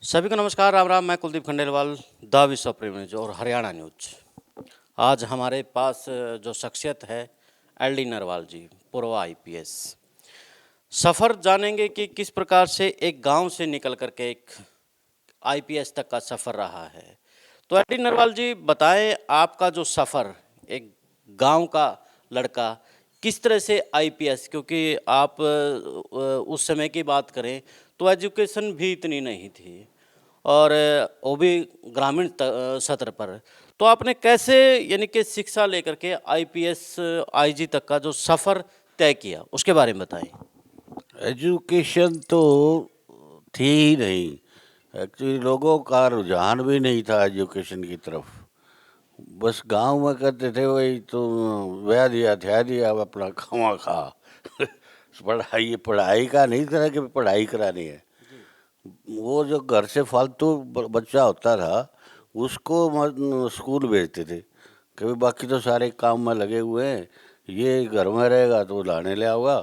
सभी को नमस्कार, राम राम। मैं कुलदीप खंडेलवाल, द विश्व प्रेम न्यूज और हरियाणा न्यूज। आज हमारे पास जो शख्सियत है, एल डी नरवाल जी, पूर्व आईपीएस। सफ़र जानेंगे कि किस प्रकार से एक गांव से निकल करके एक आईपीएस तक का सफ़र रहा है। तो एल डी नरवाल जी बताएं, आपका जो सफ़र एक गांव का लड़का किस तरह से आईपीएस, क्योंकि आप उस समय की बात करें तो एजुकेशन भी इतनी नहीं थी और वो भी ग्रामीण सत्र पर। तो आपने कैसे यानी कि शिक्षा लेकर के आईपीएस आईजी तक का जो सफ़र तय किया, उसके बारे में बताएं। एजुकेशन तो थी ही नहीं। एक्चुअली लोगों का रुझान भी नहीं था एजुकेशन की तरफ। बस गांव में कहते थे वही तो ब्याह दिया ध्या दिया अब अपना खावा खा। पढ़ाई पढ़ाई का नहीं तरह कि पढ़ाई करानी है। वो जो घर से फालतू बच्चा होता था उसको स्कूल भेजते थे कि भाई बाकी तो सारे काम में लगे हुए हैं, ये घर में रहेगा तो लाने ले आओगा,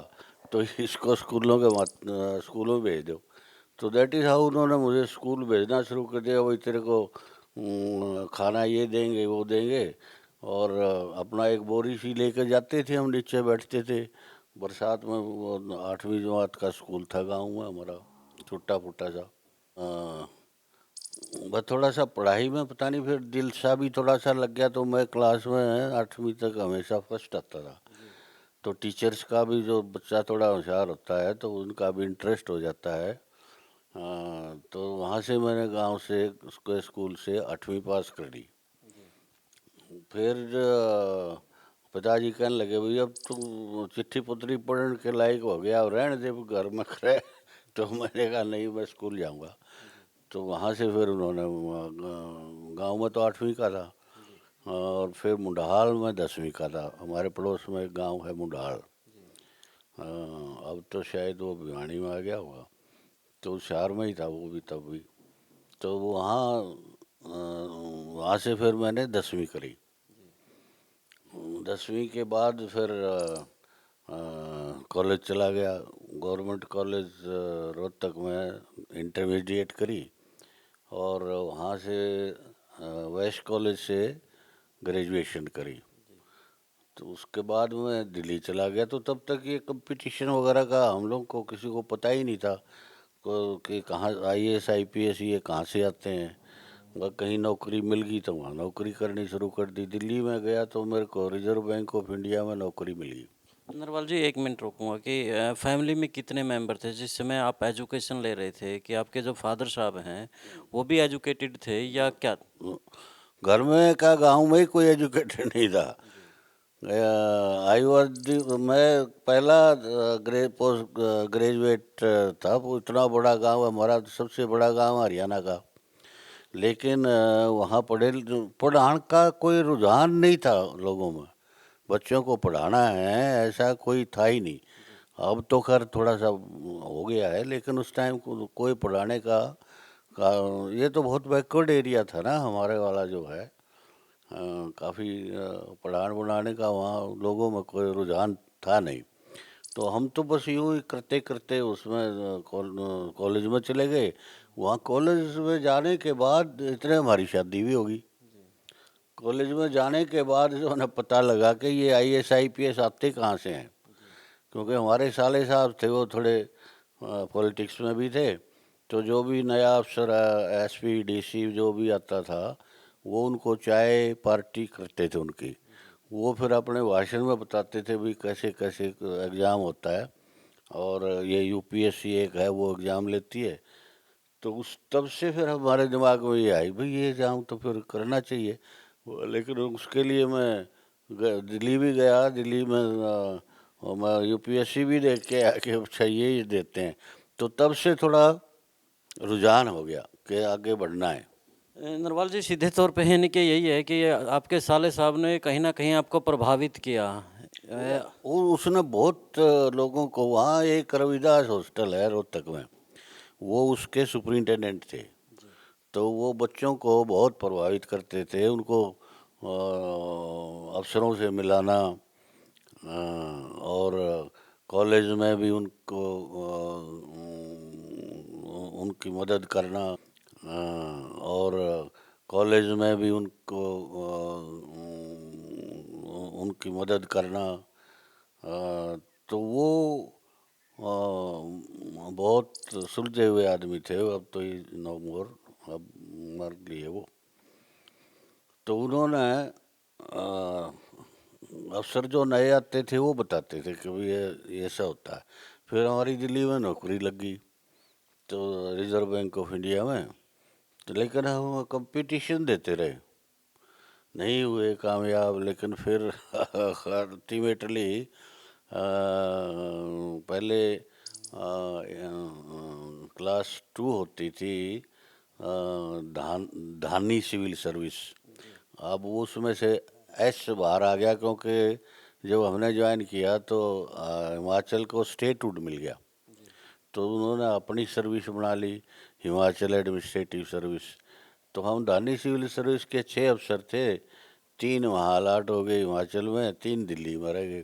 तो इसको स्कूलों में भेज दो। तो दैट इज़ हाउ उन्होंने मुझे स्कूल भेजना शुरू कर दिया। वही तेरे को खाना ये देंगे वो देंगे। और अपना एक बोरी सी लेकर जाते थे, हम नीचे बैठते थे बरसात में। वो 8वीं जमात का स्कूल था गांव में हमारा, छोटा फुट्टा सा। अ, बस थोड़ा सा पढ़ाई में पता नहीं फिर दिल सा भी थोड़ा सा लग गया, तो मैं क्लास में 8वीं तक हमेशा फर्स्ट आता था। तो टीचर्स का भी जो बच्चा थोड़ा होशियार होता है तो उनका भी इंटरेस्ट हो जाता है। तो वहाँ से मैंने गांव से उसके स्कूल से 8वीं पास कर ली। फिर पिताजी कहने लगे भाई अब तू चिट्ठी पुत्री पढ़ने के लायक हो गया, और रहने दे घर में करे। तो मैंने कहा नहीं, मैं स्कूल जाऊंगा। तो वहाँ से फिर उन्होंने गांव में तो 8वीं का था, और फिर मुंडाल में 10वीं का था। हमारे पड़ोस में एक गांव है मुंडाल। अब तो शायद वो भिवानी में आ गया होगा। तो शहर में ही था वो भी तब भी। तो वहाँ से फिर मैंने 10वीं करी। 10वीं के बाद फिर कॉलेज चला गया, गवर्नमेंट कॉलेज रोहतक में इंटरमीडिएट करी। और वहाँ से वेस्ट कॉलेज से ग्रेजुएशन करी। तो उसके बाद मैं दिल्ली चला गया। तो तब तक ये कंपटीशन वगैरह का हम लोग को किसी को पता ही नहीं था कि कहाँ आईएएस आईपीएस ये कहाँ से आते हैं। वह कहीं नौकरी मिल गई तो वहाँ नौकरी करनी शुरू कर दी। दिल्ली में गया तो मेरे को रिजर्व बैंक ऑफ इंडिया में नौकरी मिल गई। नरवाल जी, एक मिनट रोकूंगा कि फैमिली में कितने मेंबर थे जिस समय आप एजुकेशन ले रहे थे? कि आपके जो फादर साहब हैं वो भी एजुकेटेड थे या क्या? घर में का गांव में ही कोई एजुकेटेड नहीं था। आई वॉज मैं पहला पोस्ट ग्रेजुएट था। वो इतना बड़ा गांव है हमारा, सबसे बड़ा गांव है हरियाणा का। लेकिन वहाँ पढ़ाने का कोई रुझान नहीं था लोगों में। बच्चों को पढ़ाना है ऐसा कोई था ही नहीं। अब तो खैर थोड़ा सा हो गया है, लेकिन उस टाइम कोई पढ़ाने का ये तो बहुत बैकवर्ड एरिया था ना हमारे वाला जो है। काफ़ी पढ़ाने बढ़ाने का वहाँ लोगों में कोई रुझान था नहीं। तो हम तो बस यूँ ही करते करते उसमें कॉलेज में चले गए। वहाँ कॉलेज में जाने के बाद इतने हमारी शादी भी होगी। कॉलेज में जाने के बाद जो है पता लगा कि ये आईएएस आईपीएस आते कहाँ से हैं। क्योंकि हमारे साले साहब थे वो थोड़े पॉलिटिक्स में भी थे। तो जो भी नया अफसर एसपी डीसी जो भी आता था वो उनको चाय पार्टी करते थे उनकी। वो फिर अपने भाषण में बताते थे भी कैसे कैसे एग्ज़ाम होता है, और ये यूपीएससी एक है वो एग्ज़ाम लेती है। तो उस तब से फिर हमारे दिमाग में ये आई भाई ये एग्ज़ाम तो फिर करना चाहिए। लेकिन उसके लिए मैं दिल्ली भी गया। दिल्ली में और मैं यूपीएससी भी देख के आके अच्छा ये देते हैं। तो तब से थोड़ा रुझान हो गया कि आगे बढ़ना है। नरवाल जी, सीधे तौर पे यानी कि यही है कि आपके साले साहब ने कहीं ना कहीं आपको प्रभावित किया। वो उसने बहुत लोगों को, वहाँ एक रविदास हॉस्टल है रोहतक में, वो उसके सुपरिंटेंडेंट थे। तो वो बच्चों को बहुत प्रभावित करते थे। उनको अफसरों से मिलाना, और कॉलेज में भी उनको उनकी मदद करना। और कॉलेज में भी उनको उनकी मदद करना। तो वो बहुत सुलझे हुए आदमी थे। अब तो नो मोर, अब मर लिए वो। तो उन्होंने अफसर जो नए आते थे वो बताते थे कि भाई ये ऐसा होता है। फिर हमारी दिल्ली में नौकरी लग गई, तो रिजर्व बैंक ऑफ इंडिया में। तो लेकिन हम कंपटीशन देते रहे, नहीं हुए कामयाब। लेकिन फिर अल्टीमेटली पहले क्लास 2 होती थी, धानी सिविल सर्विस। अब उसमें से एस बाहर आ गया, क्योंकि जब हमने ज्वाइन किया तो हिमाचल को स्टेटहुड मिल गया। तो उन्होंने अपनी सर्विस बना ली, हिमाचल एडमिनिस्ट्रेटिव सर्विस। तो हम धानी सिविल सर्विस के 6 अफसर थे, 3 वहाँ अलाट हो गए हिमाचल में, 3 दिल्ली में रह गए।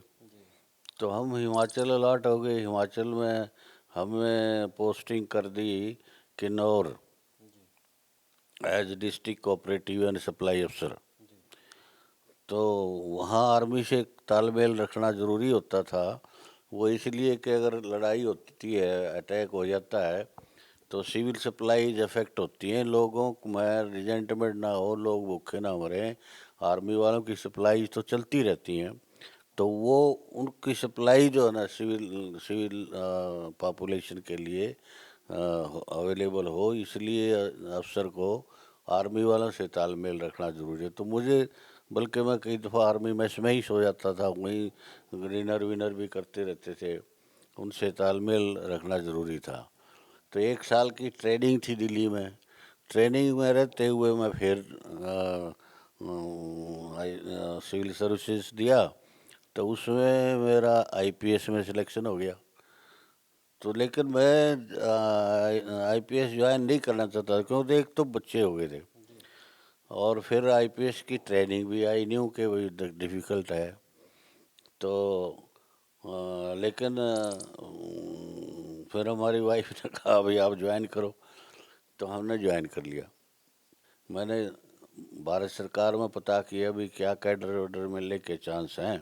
तो हम हिमाचल अलाट हो गए। हिमाचल में हमें पोस्टिंग कर दी Kinnaur as district cooperative and supply अफसर। तो वहाँ आर्मी से तालमेल रखना ज़रूरी होता था। वो इसलिए कि अगर लड़ाई होती है, अटैक हो जाता है, तो सिविल सप्लाईज अफेक्ट होती हैं, लोगों में रिजेंटमेंट ना हो, लोग भूखे ना मरें। आर्मी वालों की सप्लाई तो चलती रहती हैं। तो वो उनकी सप्लाई जो है ना, सिविल सिविल पॉपुलेशन के लिए अवेलेबल हो, इसलिए अफसर को आर्मी वालों से तालमेल रखना ज़रूरी है। तो मुझे, बल्कि मैं कई दफ़ा आर्मी मैस में ही सो जाता था, वहीं डिनर विनर भी करते रहते थे। उनसे तालमेल रखना ज़रूरी था। तो 1 साल की ट्रेनिंग थी दिल्ली में। ट्रेनिंग में रहते हुए मैं फिर सिविल सर्विसेज दिया। तो उसमें मेरा आईपीएस में सिलेक्शन हो गया। तो लेकिन मैं आईपीएस ज्वाइन नहीं करना चाहता, क्योंकि एक तो बच्चे हो गए थे, और फिर आईपीएस की ट्रेनिंग भी आई न्यू के वही डिफ़िकल्ट है। तो लेकिन फिर हमारी वाइफ ने कहा भाई आप ज्वाइन करो। तो हमने ज्वाइन कर लिया। मैंने भारत सरकार में पता किया भी क्या कैडर ऑर्डर मिलने के चांस हैं।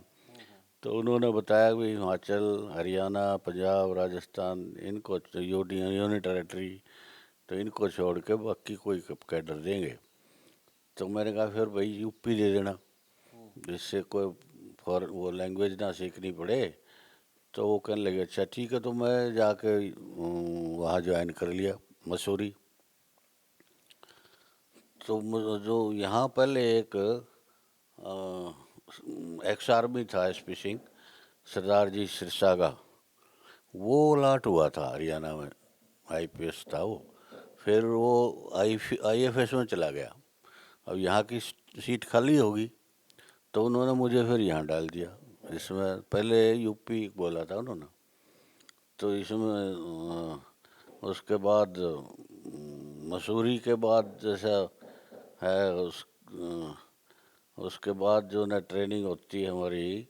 तो उन्होंने बताया कि हिमाचल, हरियाणा, पंजाब, राजस्थान, इनको यूनियन टेरेटरी, तो इनको छोड़ के बाकी कोई कैडर देंगे। तो मैंने कहा फिर भाई यूपी दे देना, जिससे कोई फॉर वो लैंग्वेज ना सीखनी पड़े। तो वो कहने लगे अच्छा ठीक है। तो मैं जाके वहाँ ज्वाइन कर लिया, मसूरी। तो जो यहाँ पहले एक एक्स आर्मी था, एसपी सिंह, सरदार जी सिरसागा, वो लाट हुआ था हरियाणा में, आईपीएस था वो। फिर वो आईएफएस में चला गया। अब यहाँ की सीट खाली होगी, तो उन्होंने मुझे फिर यहाँ डाल दिया। इसमें पहले यूपी बोला था उन्होंने। तो इसमें उसके बाद मसूरी के बाद जैसा है उसके बाद जो ना ट्रेनिंग होती है हमारी,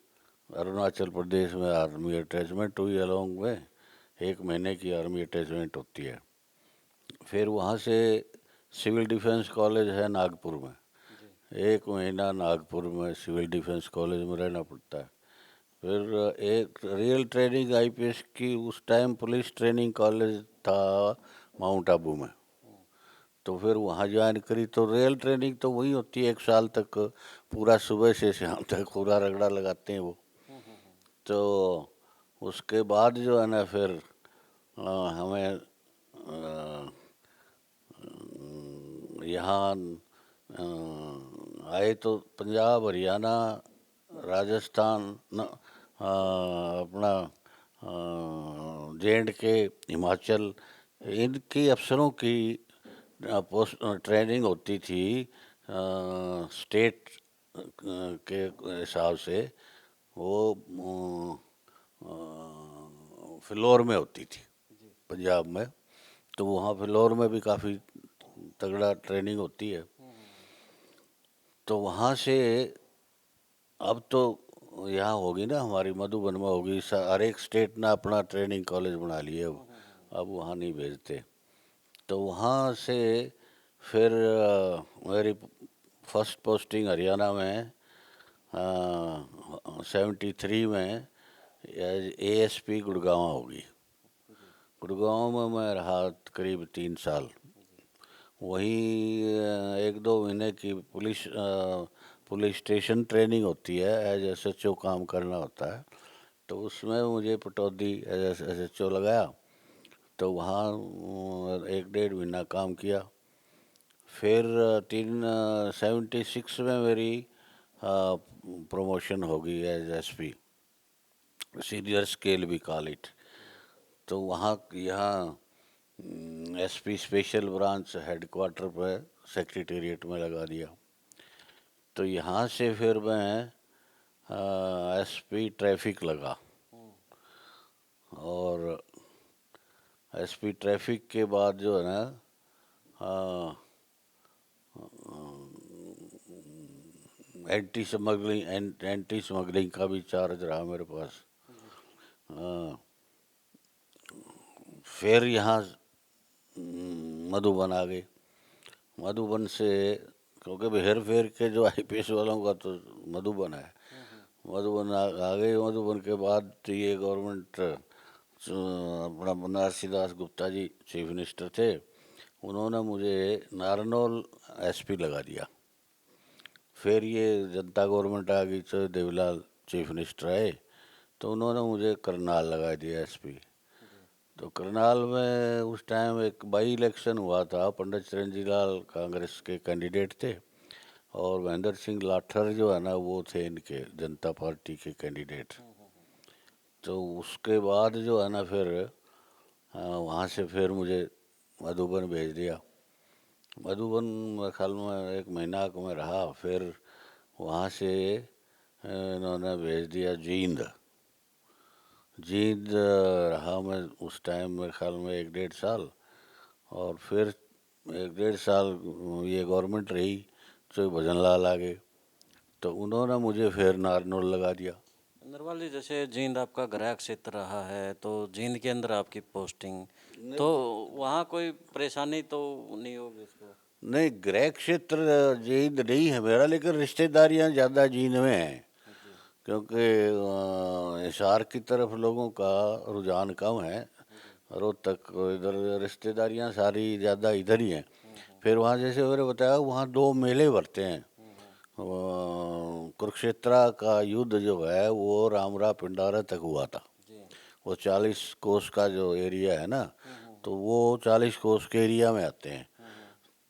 अरुणाचल प्रदेश में आर्मी अटैचमेंट हुई अलोंग में, 1 महीने की आर्मी अटैचमेंट होती है। फिर वहाँ से सिविल डिफेंस कॉलेज है नागपुर में, 1 महीना नागपुर में सिविल डिफेंस कॉलेज में रहना पड़ता है। फिर एक रियल ट्रेनिंग आईपीएस की उस टाइम पुलिस ट्रेनिंग कॉलेज था माउंट आबू में। तो फिर वहाँ ज्वाइन करी। तो रियल ट्रेनिंग तो वही होती है, 1 साल तक पूरा सुबह से शाम तक पूरा रगड़ा लगाते हैं वो। तो उसके बाद जो है ना फिर हमें यहाँ आए तो पंजाब, हरियाणा, राजस्थान अपना जे.एंड.के, हिमाचल, इनकी अफसरों की पोस्ट ट्रेनिंग होती थी स्टेट के हिसाब से। वो फ्लोर में होती थी पंजाब में। तो वहाँ फ्लोर में भी काफ़ी तगड़ा ट्रेनिंग होती है। तो वहाँ से अब तो यहाँ होगी ना हमारी मधुबन में होगी, हर एक स्टेट ने अपना ट्रेनिंग कॉलेज बना लिए अब वहाँ नहीं भेजते। तो वहाँ से फिर मेरी फर्स्ट पोस्टिंग हरियाणा में 73 में ASP गुड़गांव होगी। गुड़गांव में मैं रहा करीब 3 साल। वहीं 1-2 महीने की पुलिस स्टेशन ट्रेनिंग होती है, एज SHO काम करना होता है। तो उसमें मुझे पटौदी एज SHO लगाया। तो वहाँ 1-1.5 महीना काम किया। फिर 76 में मेरी प्रमोशन होगी एज SP, सीनियर स्केल भी कॉल इट। तो वहाँ यहाँ SP स्पेशल ब्रांच हेडक्वार्टर पर सेक्रेटेरिएट में लगा दिया। तो यहाँ से फिर मैं SP ट्रैफिक लगा, और SP ट्रैफिक के बाद जो है ना एंटी स्मगलिंग का भी चार्ज रहा मेरे पास। फिर यहाँ मधुबन आ गए। मधुबन से, क्योंकि हेर फेर के जो IPS वालों का तो मधुबन है, मधुबन आ गए। मधुबन के बाद तो ये गवर्नमेंट, अपना बनारसी दास गुप्ता जी चीफ मिनिस्टर थे, उन्होंने मुझे नारनौल SP लगा दिया। फिर ये जनता गवर्नमेंट आ गई, तो देवीलाल चीफ मिनिस्टर आए, तो उन्होंने मुझे करनाल लगा दिया SP। तो करनाल में उस टाइम एक बाई इलेक्शन हुआ था। पंडित चिरंजी लाल कांग्रेस के कैंडिडेट थे, और महेंद्र सिंह लाठर जो है ना, वो थे इनके जनता पार्टी के कैंडिडेट। तो उसके बाद जो है ना, फिर वहाँ से फिर मुझे मधुबन भेज दिया। मधुबन मेरे ख्याल में 1 महीना को मैं रहा। फिर वहाँ से इन्होंने भेज दिया जींद। जींद रहा मैं उस टाइम मेरे ख्याल में 1-1.5 साल। और फिर 1-1.5 साल ये गवर्नमेंट रही, तो भजन लाल आ गए, तो उन्होंने मुझे फिर नारनौल लगा दिया। नरवाल जी, जैसे जींद आपका गृह क्षेत्र रहा है, तो जींद के अंदर आपकी पोस्टिंग, तो वहाँ कोई परेशानी तो नहीं होगी इसको? नहीं, गृह क्षेत्र जींद नहीं है मेरा, लेकिन रिश्तेदारियां ज़्यादा जींद में हैं, क्योंकि हिसार की तरफ लोगों का रुझान कम है। रोहतक इधर रिश्तेदारियां सारी ज़्यादा इधर ही हैं। फिर वहाँ जैसे मैंने बताया, वहाँ 2 मेले भरते हैं। कुरुक्षेत्र का युद्ध जो है वो रामरा पिंडारा तक हुआ था। वो 40 कोस का जो एरिया है ना, तो वो 40 कोस के एरिया में आते हैं।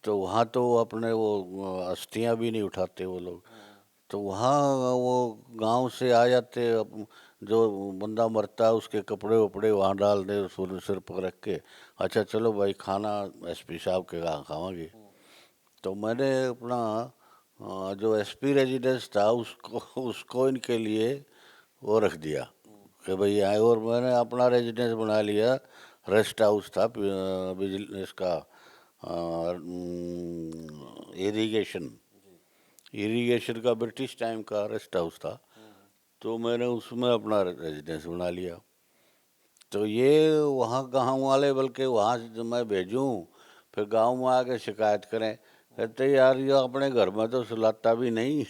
तो वहाँ तो अपने वो अस्थियाँ भी नहीं उठाते वो लोग। तो वहाँ वो गांव से आ जाते, जो बंदा मरता है उसके कपड़े वपड़े वहाँ डाल दे, सिर पर रख के, अच्छा चलो भाई खाना SP साहब के यहाँ खावांगे। तो मैंने अपना जो SP रेजिडेंस था उसको इनके लिए वो रख दिया कि भाई आए। और मैंने अपना रेजिडेंस बना लिया, रेस्ट हाउस था बिजली इसका, इरिगेशन का ब्रिटिश टाइम का रेस्ट हाउस था। तो मैंने उसमें अपना रेजिडेंस बना लिया। तो ये वहाँ गाँव वाले, बल्कि वहाँ से जब मैं भेजूँ, फिर गांव में आके शिकायत करें, कहते यार ये अपने घर में तो सुलाता भी नहीं।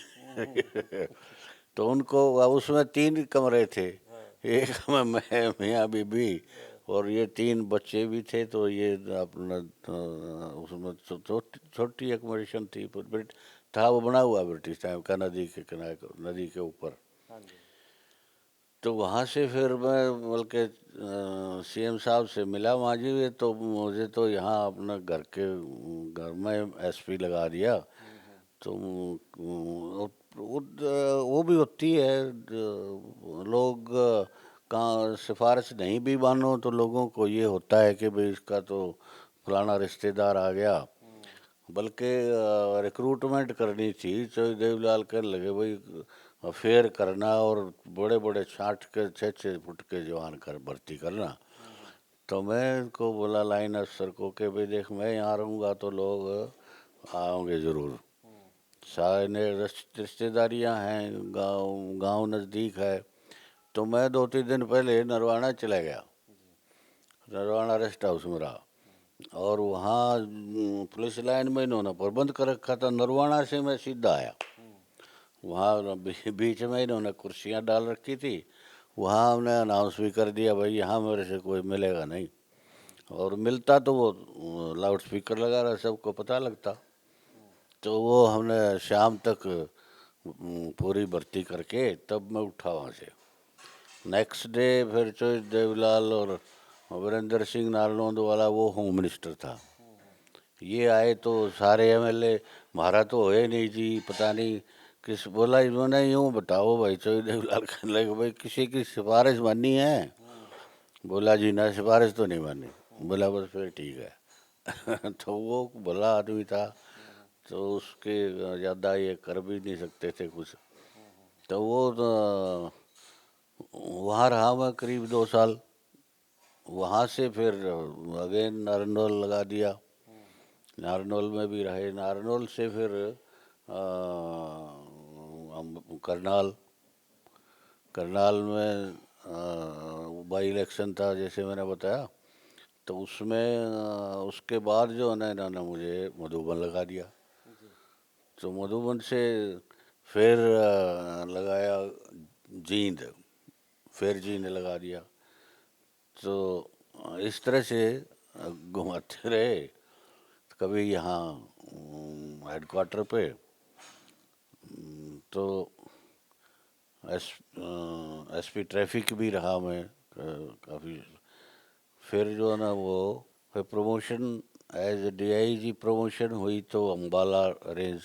तो उनको उसमें 3 कमरे थे। एक में मैं, मियाँ बीबी, और ये 3 बच्चे भी थे। तो ये अपना उसमें छोटी एकोमोडेशन थी, पर था वो बना हुआ ब्रिटिश टाइम का, नदी के किनारे, नदी के ऊपर। तो वहाँ से फिर मैं बल्कि CM साहब से मिला वहाँ जी, तो मुझे तो यहाँ अपना घर में SP लगा दिया। तो वो भी होती है, लोग कहाँ सिफारिश नहीं भी मानो तो लोगों को ये होता है कि भाई इसका तो फलाना रिश्तेदार आ गया। बल्कि रिक्रूटमेंट करनी थी, तो देवलाल कर लगे भाई अफेयर करना और बड़े बड़े 60 के 6 फुट के जवान कर भर्ती करना। तो मैं इनको बोला लाइन अफसर को कि भाई देख, मैं यहाँ रहूँगा तो लोग आओगे ज़रूर, सारे रिश्तेदारियाँ हैं, गांव नज़दीक है। तो मैं 2-3 दिन पहले नरवाना चला गया, नरवाना रेस्ट हाउस में रहा। और वहाँ पुलिस लाइन में इन्होंने प्रबंध कर रखा था। नरवाना से मैं सीधा आया, वहाँ बीच में इन्होंने कुर्सियाँ डाल रखी थी। वहाँ हमने अनाउंस भी कर दिया भाई यहाँ मेरे से कोई मिलेगा नहीं, और मिलता तो वो लाउड स्पीकर लगा रहा, सबको पता लगता। तो वो हमने शाम तक पूरी भर्ती करके तब मैं उठा वहाँ से। नेक्स्ट डे फिर चौधरी देवीलाल और वीरेंद्र सिंह नारनौंद वाला वो होम मिनिस्टर था, ये आए तो सारे एमएलए हमारा तो होए नहीं जी, पता नहीं किस बोला इन्होंने, यूँ बताओ भाई चौधरी देवीलाल कहने लगे भाई किसी की सिफारिश मानी है? बोला जी ना सिफारिश तो नहीं मानी। बोला बस फिर ठीक है। तो वो भला आदमी था, तो उसके ज़्यादा ये कर भी नहीं सकते थे कुछ। तो वो तो वहाँ रहा मैं करीब 2 साल। वहाँ से फिर अगेन नारनौल लगा दिया, नारनौल में भी रहे। नारनौल से फिर करनाल, करनाल में बाई इलेक्शन था जैसे मैंने बताया। तो उसमें उसके बाद जो है ना इन्होंने मुझे मधुबन लगा दिया। तो मधुबन से फिर लगाया जींद, फिर जींद लगा दिया। तो इस तरह से घुमाते रहे। कभी यहाँ हेडक्वार्टर पे तो एस एसपी ट्रैफिक भी रहा मैं काफ़ी। फिर जो है ना वो फिर प्रमोशन एज डीआईजी प्रमोशन हुई तो अम्बाला रेंज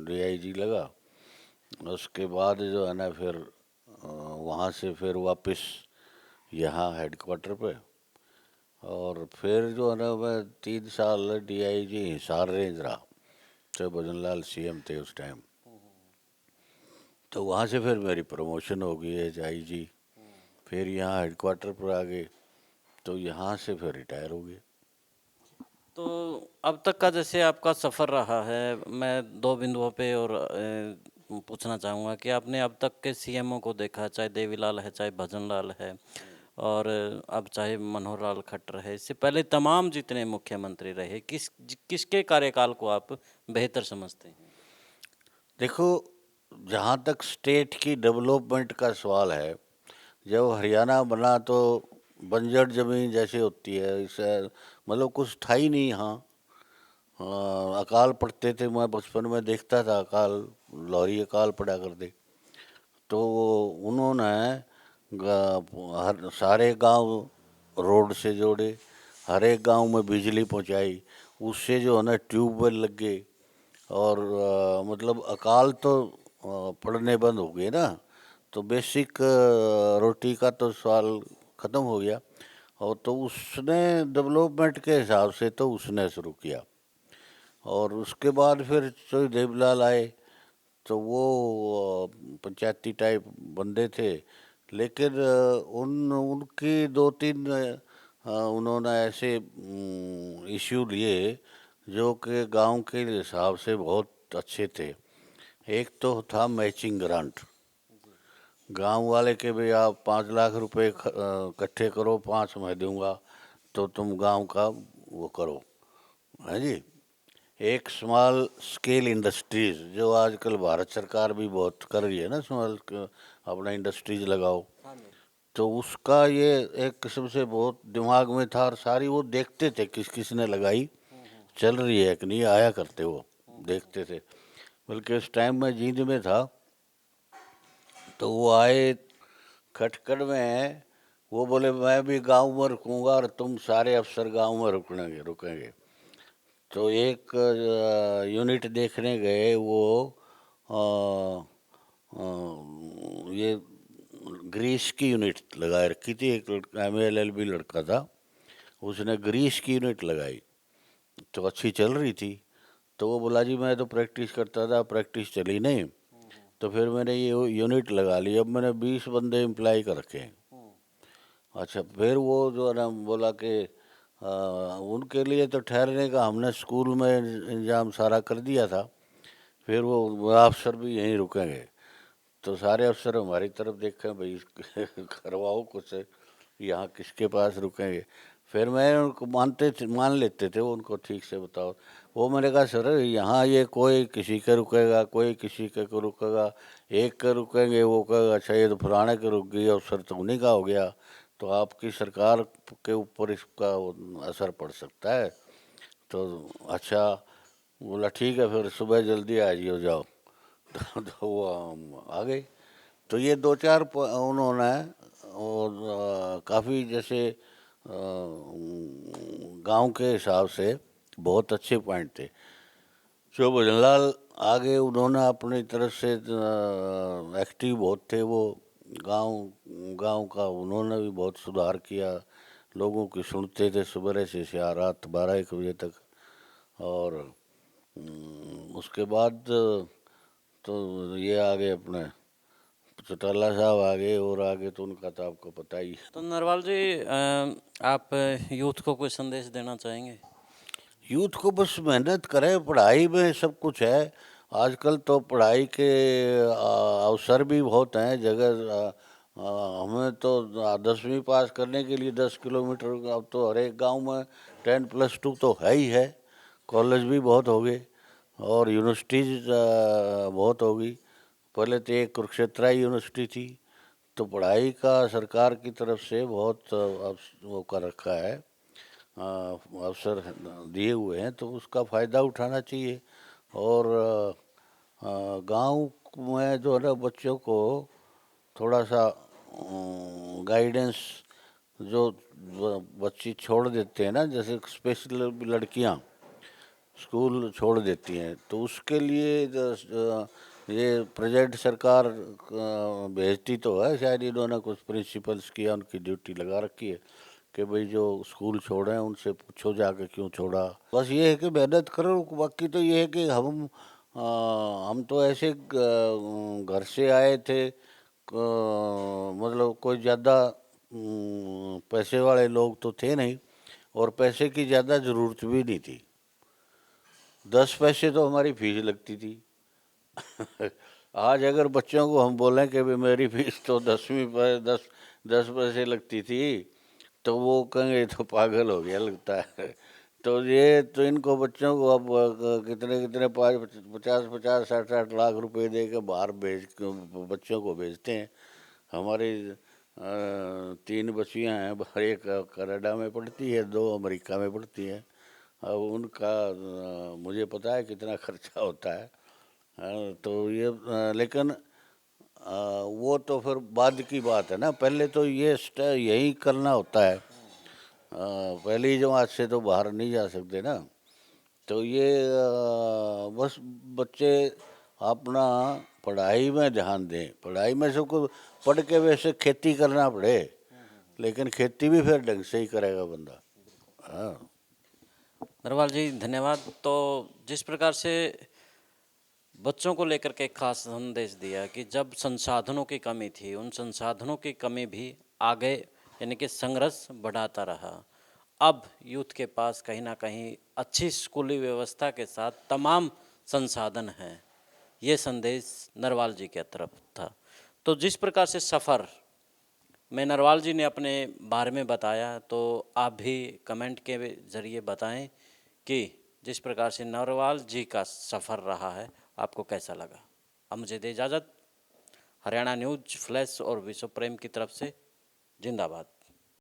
डीआईजी लगा। उसके बाद जो है ना फिर वहाँ से फिर वापस यहाँ हेडक्वार्टर पे। और फिर जो है ना मैं 3 साल डीआईजी हिसार रेंज रहा, तो भजनलाल सीएम थे उस टाइम। तो वहाँ से फिर मेरी प्रमोशन हो गई एज आईजी। फिर यहाँ हेडक्वार्टर पर आ गए, तो यहाँ से फिर रिटायर हो गए। तो अब तक का जैसे आपका सफ़र रहा है, मैं दो बिंदुओं पे और पूछना चाहूँगा कि आपने अब तक के सीएमओ को देखा, चाहे देवीलाल है, चाहे भजनलाल है, और अब चाहे मनोहर लाल खट्टर है, इससे पहले तमाम जितने मुख्यमंत्री रहे, किसके कार्यकाल को आप बेहतर समझते हैं? देखो, जहाँ तक स्टेट की डेवलपमेंट का सवाल है, जब हरियाणा बना तो बंजर ज़मीन जैसे होती है, इसे मतलब कुछ था ही नहीं यहाँ। अकाल पड़ते थे, मैं बचपन में देखता था अकाल, लाहौरी अकाल पड़ा करते। तो उन्होंने हर सारे गांव रोड से जोड़े, हर एक गांव में बिजली पहुंचाई, उससे जो है ना ट्यूबवेल लग गए। और मतलब अकाल तो पड़ने बंद हो गए ना, तो बेसिक रोटी का तो सवाल ख़त्म हो गया। और तो उसने डेवलपमेंट के हिसाब से तो उसने शुरू किया। और उसके बाद फिर चौधरी देवीलाल आए, तो वो पंचायती टाइप बंदे थे। लेकिन उनकी 2-3 उन्होंने ऐसे इश्यू लिए जो कि गांव के हिसाब से बहुत अच्छे थे। एक तो था मैचिंग ग्रांट, गांव वाले के भाई आप 5 लाख रुपए इकट्ठे करो, 5 मैं दूंगा, तो तुम गांव का वो करो, है जी। एक स्मॉल स्केल इंडस्ट्रीज जो आजकल भारत सरकार भी बहुत कर रही है ना, अपना इंडस्ट्रीज लगाओ। तो उसका ये एक किस्म से बहुत दिमाग में था, और सारी वो देखते थे किस किस ने लगाई, चल रही है कि नहीं, आया करते वो देखते थे। बल्कि उस टाइम में जींद में था, तो वो आए खटखड़ में, वो बोले मैं भी गांव में रुकूंगा और तुम सारे अफसर गांव में रुकेंगे रुकेंगे। तो एक यूनिट देखने गए वो, अ, ये ग्रीस की यूनिट लगाए रखी थी। एक लड़का MA LLB लड़का था, उसने ग्रीस की यूनिट लगाई, तो अच्छी चल रही थी। तो वो बोला जी मैं तो प्रैक्टिस करता था, प्रैक्टिस चली नहीं, तो फिर मैंने ये यूनिट लगा ली, अब मैंने 20 बंदे एम्प्लाई कर रखे हैं। अच्छा, फिर वो जो है ना बोला कि उनके लिए तो ठहरने का हमने स्कूल में इंतजाम सारा कर दिया था, फिर वो अफसर भी यहीं रुकेंगे। तो सारे अफसर हमारी तरफ देखे, भाई करवाओ कुछ, यहाँ किसके पास रुकेंगे। फिर मैं उनको मान लेते थे, उनको ठीक से बताओ। वो मैंने कहा सर यहाँ ये कोई किसी के रुकेगा, कोई किसी के को रुकेगा, एक के रुकेंगे वो कहेगा अच्छा ये तो फलाने के रुक गई और सर तो उन्हीं का हो गया, तो आपकी सरकार के ऊपर इसका असर पड़ सकता है। तो अच्छा, बोला ठीक है फिर सुबह जल्दी आ जाओ। तो वो हम आ गए। तो ये दो चार उन्होंने और काफ़ी जैसे गांव के हिसाब से बहुत अच्छे पॉइंट थे जो भजनलाल आगे उन्होंने अपनी तरफ से एक्टिव बहुत थे वो। गांव गांव का उन्होंने भी बहुत सुधार किया, लोगों की सुनते थे सुबह से रात 12-1 बजे तक। और उसके बाद तो ये आ गए अपने चौटाला साहब आ गए, और आगे तो उनका तो आपको पता ही है। तो नरवाल जी, आप यूथ को कोई संदेश देना चाहेंगे? यूथ को बस मेहनत करें, पढ़ाई में सब कुछ है। आजकल तो पढ़ाई के अवसर भी बहुत हैं जगह। हमें तो 10वीं पास करने के लिए 10 किलोमीटर, अब तो हर एक गाँव में 10+2 तो है ही है। कॉलेज भी बहुत हो गए और यूनिवर्सिटीज बहुत हो गई। पहले तो एक कुरुक्षेत्र यूनिवर्सिटी थी। तो पढ़ाई का सरकार की तरफ से बहुत वो कर रखा है, अवसर दिए हुए हैं, तो उसका फ़ायदा उठाना चाहिए। और गांव में जो है ना बच्चों को थोड़ा सा गाइडेंस, जो बच्ची छोड़ देते हैं ना, जैसे स्पेशल लड़कियां स्कूल छोड़ देती हैं, तो उसके लिए ये प्रेजेंट सरकार भेजती तो है, शायद इन्होंने कुछ प्रिंसिपल्स की उनकी ड्यूटी लगा रखी है कि भाई जो स्कूल छोड़े हैं उनसे पूछो जाके क्यों छोड़ा। बस ये है कि मेहनत करो। बाकी तो ये है कि हम तो ऐसे घर से आए थे, मतलब कोई ज़्यादा पैसे वाले लोग तो थे नहीं, और पैसे की ज़्यादा ज़रूरत भी नहीं थी। 10 पैसे तो हमारी फीस लगती थी। आज अगर बच्चों को हम बोलें कि भाई मेरी फीस तो 10वीं पर 10 पैसे लगती थी, तो वो कहेंगे तो पागल हो गया लगता है। तो ये तो इनको बच्चों को अब कितने कितने 50-50 60-60 लाख रुपए दे के बाहर बच्चों को भेजते हैं। हमारी 3 बच्चियां हैं, एक कनाडा में पढ़ती है, 2 अमेरिका में पढ़ती हैं। अब उनका मुझे पता है कितना खर्चा होता है। तो ये लेकिन वो तो फिर बाद की बात है ना, पहले तो ये यही करना होता है। पहली जमात से तो बाहर नहीं जा सकते ना। तो ये बस बच्चे अपना पढ़ाई में ध्यान दें। पढ़ाई में सबको पढ़ के वैसे खेती करना पड़े, लेकिन खेती भी फिर ढंग से ही करेगा बंदा। हाँ। नरवाल जी धन्यवाद। तो जिस प्रकार से बच्चों को लेकर के एक खास संदेश दिया कि जब संसाधनों की कमी थी, उन संसाधनों की कमी भी आगे यानी कि संघर्ष बढ़ाता रहा। अब यूथ के पास कहीं ना कहीं अच्छी स्कूली व्यवस्था के साथ तमाम संसाधन हैं। ये संदेश नरवाल जी की तरफ था। तो जिस प्रकार से सफ़र में नरवाल जी ने अपने बारे में बताया, तो आप भी कमेंट के ज़रिए बताएं कि जिस प्रकार से नरवाल जी का सफ़र रहा है आपको कैसा लगा। अब मुझे दे इजाज़त। हरियाणा न्यूज़ फ्लैश और विश्व प्रेम की तरफ से जिंदाबाद।